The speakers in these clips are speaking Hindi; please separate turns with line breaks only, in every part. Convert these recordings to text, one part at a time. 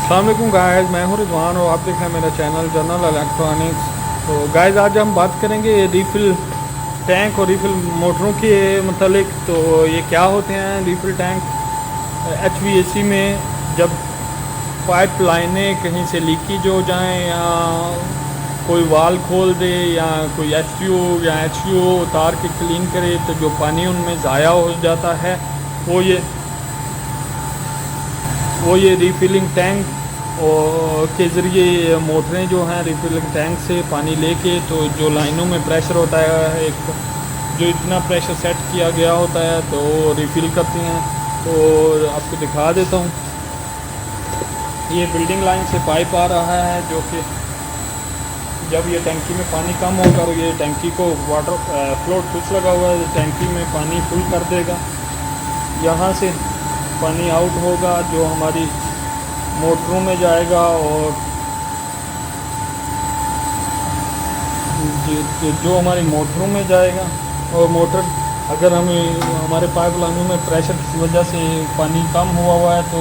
अस्सलाम वालेकुम गाइस, मैं हूं रिजवान और आप देख रहे हैं मेरा चैनल जनरल इलेक्ट्रॉनिक्स। तो गाइस आज हम बात करेंगे रिफ़िल टैंक और रिफ़िल मोटरों के मतलब। तो ये क्या होते हैं रिफ़िल टैंक एचवीएसी में? जब पाइप लाइनें कहीं से लीकेज हो जाएं या कोई वाल खोल दे या कोई एचयू या एचयू उतार के क्लीन करे तो जो पानी उनमें ज़ाया हो जाता है वो ये रिफ़िलिंग टैंक और के ज़रिए मोटरें जो हैं रिफ़िलिंग टैंक से पानी लेके तो जो लाइनों में प्रेशर होता है एक जो इतना प्रेशर सेट किया गया होता है तो रिफ़िल करती हैं। तो आपको दिखा देता हूँ, ये बिल्डिंग लाइन से पाइप आ रहा है जो कि जब ये टैंकी में पानी कम होगा तो ये टैंकी को वाटर फ्लोट स्विच लगा हुआ है, टैंकी में पानी फुल कर देगा। यहाँ से पानी आउट होगा जो हमारी मोटरों में जाएगा और जो हमारी मोटरों में जाएगा। और मोटर अगर हमारे पाइप लाइनों में प्रेशर की वजह से पानी कम हुआ है तो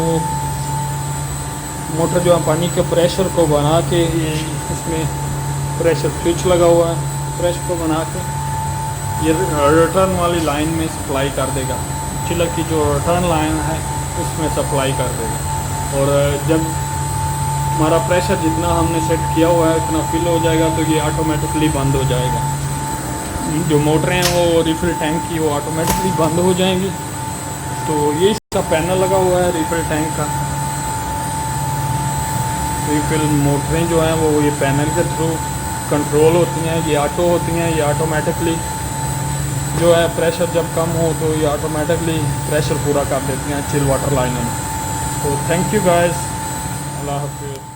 मोटर जो है पानी के प्रेशर को बना के इसमें प्रेशर स्विच लगा हुआ है, प्रेशर को बना के ये रिटर्न वाली लाइन में सप्लाई कर देगा। चिलर की जो रिटर्न लाइन है उसमें सप्लाई कर देगा और जब हमारा प्रेशर जितना हमने सेट किया हुआ है इतना फिल हो जाएगा तो ये ऑटोमेटिकली बंद हो जाएगा। जो मोटरें हैं वो रिफ़िल टैंक की वो ऑटोमेटिकली बंद हो जाएंगी। तो ये इसका पैनल लगा हुआ है रिफ़िल टैंक का। रिफ़िल मोटरें जो हैं वो ये पैनल के थ्रू कंट्रोल होती हैं, ये ऑटो होती हैं, ये ऑटोमेटिकली जो है प्रेशर जब कम हो तो ये ऑटोमेटिकली प्रेशर पूरा कर देती हैं चिल वाटर लाइनों में। तो थैंक यू गाइस, अल्लाह हाफिज़।